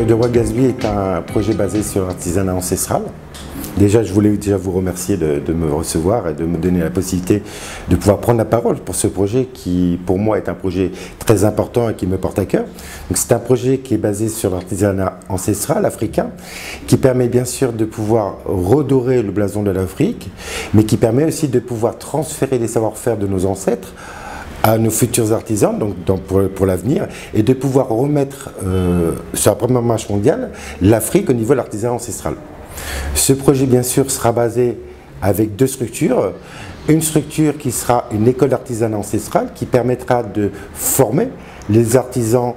de Ouagadougou est un projet basé sur l'artisanat ancestral. Déjà, je voulais vous remercier de me recevoir et de me donner la possibilité de pouvoir prendre la parole pour ce projet qui, pour moi, est un projet très important et qui me porte à cœur. C'est un projet qui est basé sur l'artisanat ancestral africain, qui permet bien sûr de pouvoir redorer le blason de l'Afrique, mais qui permet aussi de pouvoir transférer les savoir-faire de nos ancêtres à nos futurs artisans pour l'avenir et de pouvoir remettre sur la première marche mondiale l'Afrique au niveau de l'artisanat ancestral. Ce projet, bien sûr, sera basé avec deux structures. Une structure qui sera une école d'artisanat ancestral qui permettra de former les artisans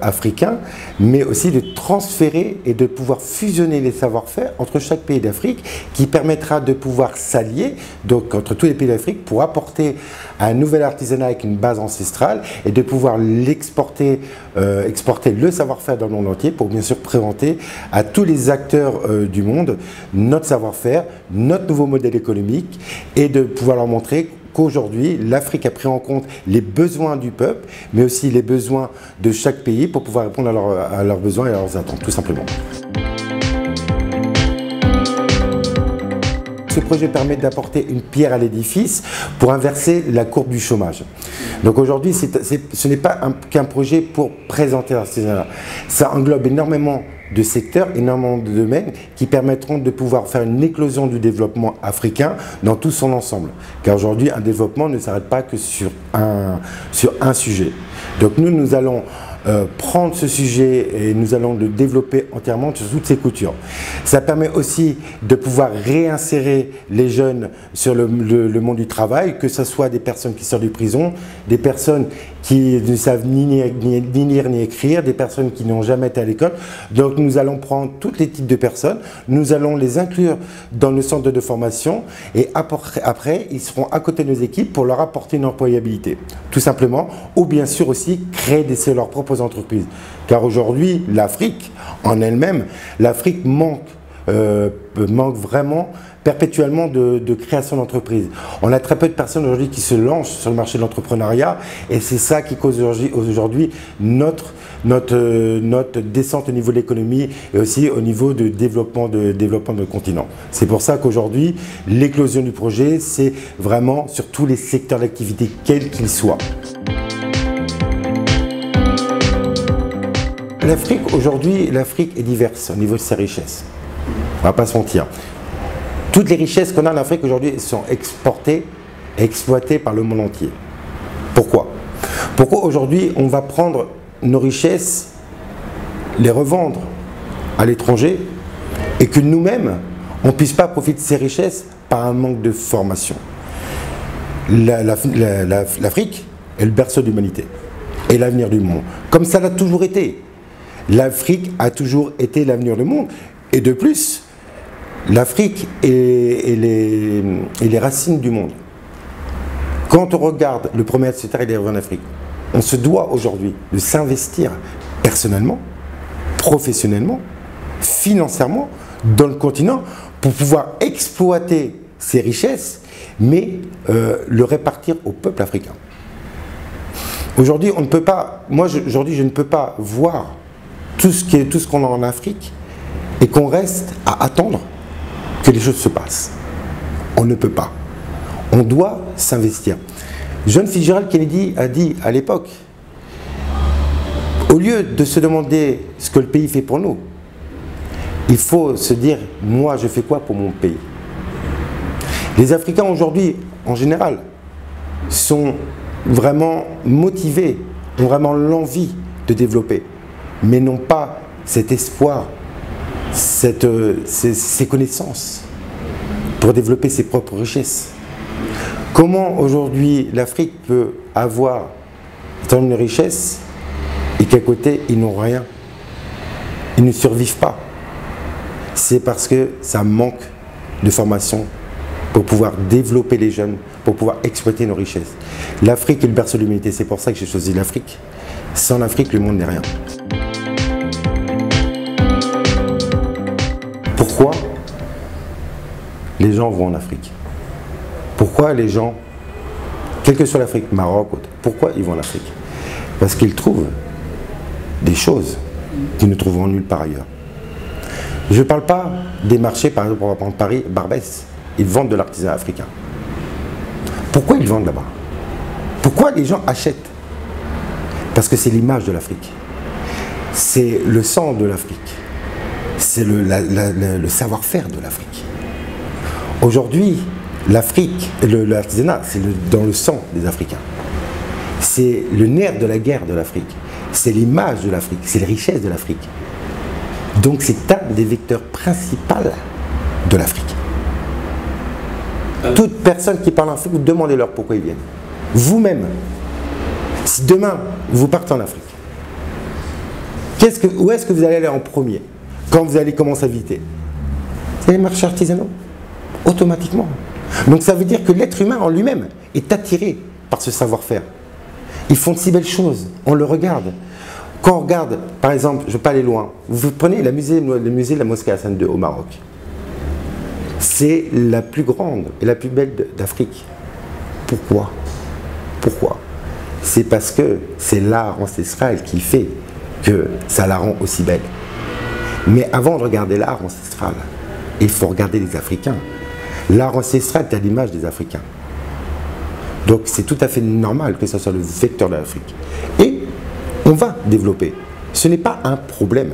africains, mais aussi de transférer et de pouvoir fusionner les savoir-faire entre chaque pays d'Afrique, qui permettra de pouvoir s'allier donc entre tous les pays d'Afrique pour apporter un nouvel artisanat avec une base ancestrale et de pouvoir l'exporter, exporter le savoir-faire dans le monde entier pour bien sûr présenter à tous les acteurs du monde notre savoir-faire, notre nouveau modèle économique et de pouvoir leur montrer qu'aujourd'hui, l'Afrique a pris en compte les besoins du peuple, mais aussi les besoins de chaque pays pour pouvoir répondre à leurs besoins et à leurs attentes, tout simplement. Ce projet permet d'apporter une pierre à l'édifice pour inverser la courbe du chômage. Donc aujourd'hui, ce n'est pas qu'un projet pour présenter l'artisanat. Ça englobe énormément de secteurs, énormément de domaines qui permettront de pouvoir faire une éclosion du développement africain dans tout son ensemble. Car aujourd'hui, un développement ne s'arrête pas que sur un sujet. Donc nous allons prendre ce sujet et nous allons le développer entièrement sur toutes ses coutures. Ça permet aussi de pouvoir réinsérer les jeunes sur le monde du travail, que ce soit des personnes qui sortent de prison, des personnes qui ne savent ni lire ni écrire, des personnes qui n'ont jamais été à l'école. Donc nous allons prendre tous les types de personnes, nous allons les inclure dans le centre de formation et après ils seront à côté de nos équipes pour leur apporter une employabilité, tout simplement, ou bien sûr aussi créer leurs propres entreprises. Car aujourd'hui, l'Afrique en elle-même, l'Afrique manque vraiment perpétuellement de création d'entreprises. On a très peu de personnes aujourd'hui qui se lancent sur le marché de l'entrepreneuriat et c'est ça qui cause aujourd'hui notre descente au niveau de l'économie et aussi au niveau de développement de notre continent. C'est pour ça qu'aujourd'hui, l'éclosion du projet, c'est vraiment sur tous les secteurs d'activité, quels qu'ils soient. L'Afrique, aujourd'hui, l'Afrique est diverse au niveau de ses richesses. On ne va pas se mentir. Toutes les richesses qu'on a en Afrique aujourd'hui sont exportées et exploitées par le monde entier. Pourquoi? Pourquoi aujourd'hui on va prendre nos richesses, les revendre à l'étranger et que nous-mêmes, on ne puisse pas profiter de ces richesses par un manque de formation? L'Afrique est le berceau de l'humanité et l'avenir du monde. Comme ça l'a toujours été. L'Afrique a toujours été l'avenir du monde. Et de plus, l'Afrique est les racines du monde. Quand on regarde le premier etc. il est arrivé en Afrique, on se doit aujourd'hui de s'investir personnellement, professionnellement, financièrement dans le continent pour pouvoir exploiter ces richesses, mais le répartir au peuple africain. Aujourd'hui, on ne peut pas, moi aujourd'hui je ne peux pas voir tout ce qu'on a en Afrique et qu'on reste à attendre que les choses se passent. On ne peut pas. On doit s'investir. John Fitzgerald Kennedy a dit à l'époque, au lieu de se demander ce que le pays fait pour nous, il faut se dire, moi je fais quoi pour mon pays? Les Africains aujourd'hui, en général, sont vraiment motivés, ont vraiment l'envie de développer, mais n'ont pas cet espoir, ces connaissances pour développer ses propres richesses. Comment aujourd'hui l'Afrique peut avoir tant de richesses et qu'à côté ils n'ont rien, ils ne survivent pas? C'est parce que ça manque de formation pour pouvoir développer les jeunes, pour pouvoir exploiter nos richesses. L'Afrique est le berceau de l'humanité, c'est pour ça que j'ai choisi l'Afrique. Sans l'Afrique, le monde n'est rien. Pourquoi les gens vont en Afrique? Pourquoi les gens, quelle que soit l'Afrique, Maroc, pourquoi ils vont en Afrique? Parce qu'ils trouvent des choses qu'ils ne trouveront nulle part ailleurs. Je ne parle pas des marchés, par exemple, on va prendre Paris, Barbès. Ils vendent de l'artisanat africain. Pourquoi ils vendent là-bas? Pourquoi les gens achètent? Parce que c'est l'image de l'Afrique. C'est le sang de l'Afrique. C'est le savoir-faire de l'Afrique. Aujourd'hui, l'Afrique, l'artisanat, c'est dans le sang des Africains. C'est le nerf de la guerre de l'Afrique. C'est l'image de l'Afrique. C'est les richesses de l'Afrique. Donc c'est un des vecteurs principaux de l'Afrique. Toute personne qui parle en Afrique, vous demandez-leur pourquoi ils viennent. Vous-même, si demain vous partez en Afrique, où est-ce que vous allez aller en premier quand vous allez commencer à visiter? C'est les marchés artisanaux, automatiquement. Donc ça veut dire que l'être humain en lui-même est attiré par ce savoir-faire. Ils font de si belles choses, on le regarde. Quand on regarde, par exemple, je ne vais pas aller loin, vous prenez le musée de la mosquée Hassan II au Maroc. C'est la plus grande et la plus belle d'Afrique. Pourquoi? Pourquoi? C'est parce que c'est l'art ancestral qui fait que ça la rend aussi belle. Mais avant de regarder l'art ancestral, il faut regarder les Africains. L'art ancestral est à l'image des Africains. Donc c'est tout à fait normal que ce soit le vecteur de l'Afrique. Et on va développer. Ce n'est pas un problème.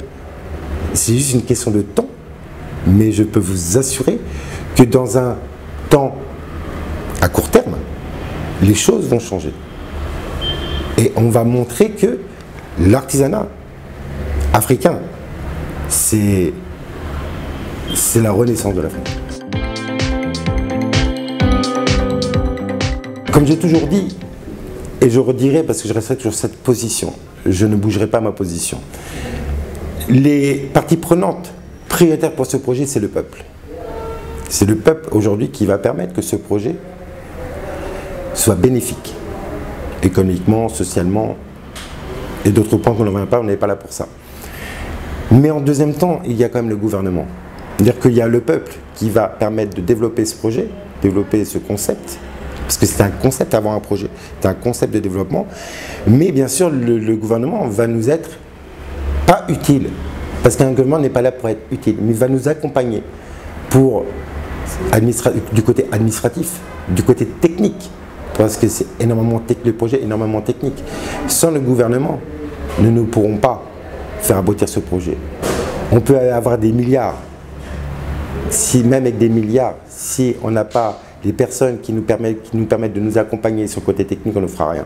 C'est juste une question de temps. Mais je peux vous assurer que dans un temps à court terme, les choses vont changer. Et on va montrer que l'artisanat africain, c'est la renaissance de l'Afrique. Comme j'ai toujours dit, et je redirai parce que je resterai sur cette position, je ne bougerai pas ma position. Les parties prenantes prioritaires pour ce projet, c'est le peuple. C'est le peuple aujourd'hui qui va permettre que ce projet soit bénéfique, économiquement, socialement, et d'autres points qu'on ne va pas, on n'est pas là pour ça. Mais en deuxième temps, il y a quand même le gouvernement. C'est-à-dire qu'il y a le peuple qui va permettre de développer ce projet, développer ce concept, parce que c'est un concept avant un projet, c'est un concept de développement. Mais bien sûr, le gouvernement va nous être pas utile, parce qu'un gouvernement n'est pas là pour être utile, mais il va nous accompagner pour du côté administratif, du côté technique, parce que c'est énormément le projet est énormément technique. Sans le gouvernement, nous ne pourrons pas faire aboutir ce projet. On peut avoir des milliards, même avec des milliards, si on n'a pas les personnes qui nous permettent de nous accompagner sur le côté technique, on ne fera rien.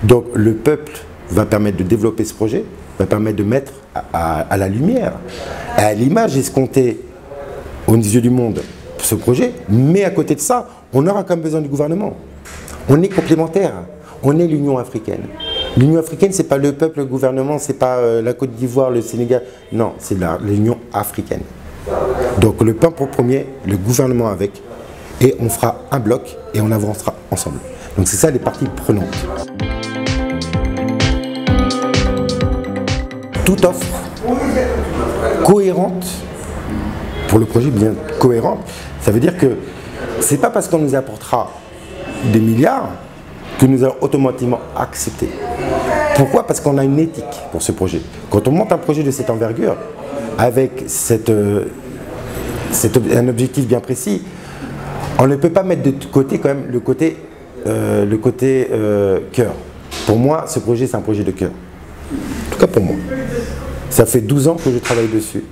Donc le peuple va permettre de développer ce projet, va permettre de mettre à la lumière, à l'image escomptée aux yeux du monde ce projet, mais à côté de ça, on aura quand même besoin du gouvernement. On est complémentaires, on est l'Union africaine. L'Union africaine, ce n'est pas le peuple, le gouvernement, ce n'est pas la Côte d'Ivoire, le Sénégal, non, c'est l'Union africaine. Donc le peuple en premier, le gouvernement avec, et on fera un bloc et on avancera ensemble. Donc c'est ça les parties prenantes. Toute offre cohérente, pour le projet bien cohérent, ça veut dire que c'est pas parce qu'on nous apportera des milliards que nous allons automatiquement accepter. Pourquoi? Parce qu'on a une éthique pour ce projet. Quand on monte un projet de cette envergure, avec un objectif bien précis, on ne peut pas mettre de côté quand même le côté cœur. Pour moi, ce projet, c'est un projet de cœur. En tout cas pour moi. Ça fait 12 ans que je travaille dessus.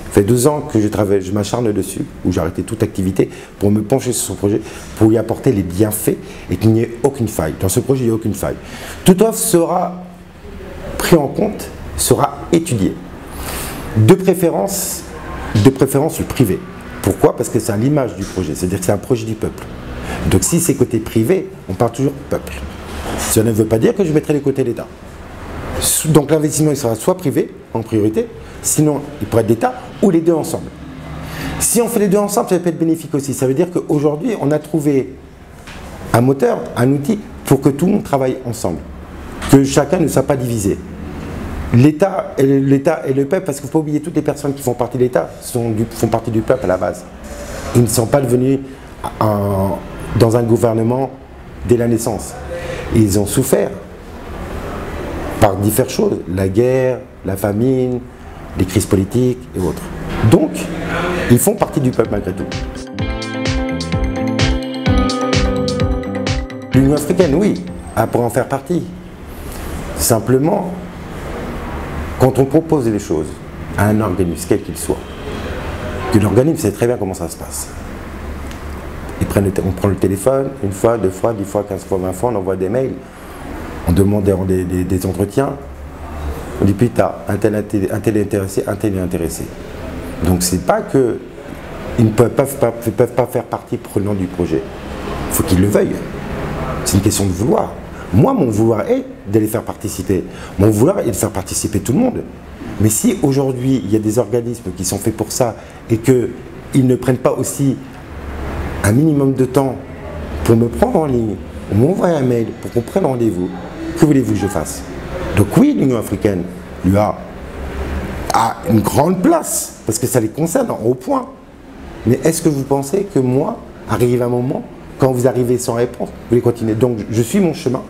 Ça fait 12 ans que je m'acharne dessus, où j'ai arrêté toute activité pour me pencher sur ce projet, pour y apporter les bienfaits et qu'il n'y ait aucune faille. Dans ce projet, il n'y a aucune faille. Toute offre sera prise en compte, sera étudiée. De préférence le privé. Pourquoi? Parce que c'est à l'image du projet, c'est-à-dire que c'est un projet du peuple. Donc si c'est côté privé, on parle toujours peuple. Ça ne veut pas dire que je mettrai les côtés d'État. Donc l'investissement il sera soit privé en priorité, sinon il pourrait être d'État ou les deux ensemble. Si on fait les deux ensemble, ça peut être bénéfique aussi. Ça veut dire qu'aujourd'hui, on a trouvé un moteur, un outil pour que tout le monde travaille ensemble. Que chacun ne soit pas divisé. L'État et le peuple, parce qu'il ne faut pas oublier toutes les personnes qui font partie de l'État font partie du peuple à la base. Ils ne sont pas devenus dans un gouvernement dès la naissance. Ils ont souffert par diverses choses, la guerre, la famine, les crises politiques et autres. Donc, ils font partie du peuple malgré tout. L'Union africaine, oui, elle pourrait en faire partie. Simplement, quand on propose les choses à un organisme, quel qu'il soit, que l'organisme sait très bien comment ça se passe. On prend le téléphone, une fois, 2 fois, 10 fois, 15 fois, 20 fois, on envoie des mails, on demande des entretiens, on dit putain, un tel est intéressé, un tel est intéressé. Donc c'est pas qu'ils ne peuvent pas faire partie prenante du projet. Il faut qu'ils le veuillent. C'est une question de vouloir. Moi, mon vouloir est de les faire participer. Mon vouloir est de faire participer tout le monde. Mais si aujourd'hui, il y a des organismes qui sont faits pour ça et qu'ils ne prennent pas aussi un minimum de temps pour me prendre en ligne, ou m'envoyer un mail pour qu'on prenne rendez-vous, que voulez-vous que je fasse? Donc oui, l'Union africaine, l'UA, a une grande place, parce que ça les concerne en haut point. Mais est-ce que vous pensez que moi, arrive un moment, quand vous arrivez sans réponse, vous voulez continuer? Donc je suis mon chemin.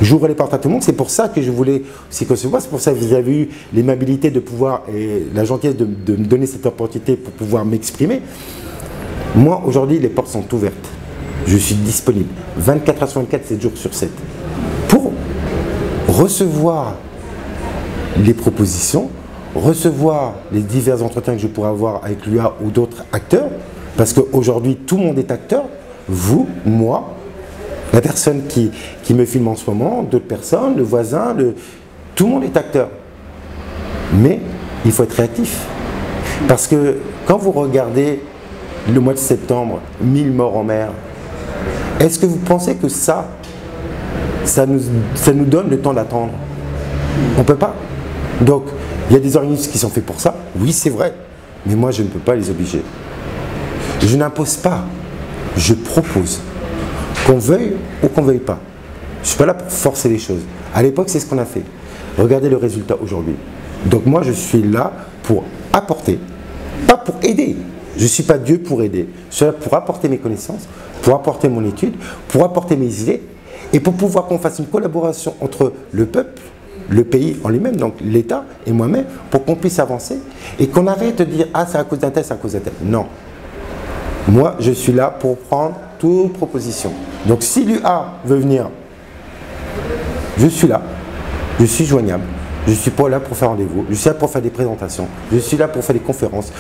J'ouvre les portes à tout le monde, c'est pour ça que je voulais aussi qu'on se voit, c'est pour ça que vous avez eu l'aimabilité de pouvoir, et la gentillesse de me donner cette opportunité pour pouvoir m'exprimer. Moi, aujourd'hui, les portes sont ouvertes. Je suis disponible 24 h sur 24, 7 jours sur 7, pour recevoir les propositions, recevoir les divers entretiens que je pourrais avoir avec l'UA ou d'autres acteurs, parce qu'aujourd'hui, tout le monde est acteur, vous, moi, la personne qui me filme en ce moment, d'autres personnes, le voisin, tout le monde est acteur. Mais il faut être réactif. Parce que quand vous regardez le mois de septembre, 1000 morts en mer, est-ce que vous pensez que ça nous donne le temps d'attendre? On ne peut pas. Donc, il y a des organismes qui sont faits pour ça, oui c'est vrai, mais moi je ne peux pas les obliger. Je n'impose pas, je propose. Qu'on veuille ou qu'on ne veuille pas. Je ne suis pas là pour forcer les choses. À l'époque, c'est ce qu'on a fait. Regardez le résultat aujourd'hui. Donc moi, je suis là pour apporter, pas pour aider. Je ne suis pas Dieu pour aider. Je suis là pour apporter mes connaissances, pour apporter mon étude, pour apporter mes idées, et pour pouvoir qu'on fasse une collaboration entre le peuple, le pays en lui-même, donc l'État et moi-même, pour qu'on puisse avancer, et qu'on arrête de dire « Ah, c'est à cause d'un tel, c'est à cause d'un tel ». Non. Moi, je suis là pour prendre toute proposition. Donc si l'UA veut venir, je suis là, je suis joignable, je suis pas là pour faire rendez-vous, je suis là pour faire des présentations, je suis là pour faire des conférences,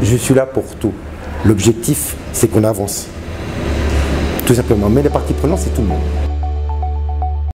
je suis là pour tout. L'objectif, c'est qu'on avance, tout simplement. Mais les parties prenantes, c'est tout le monde.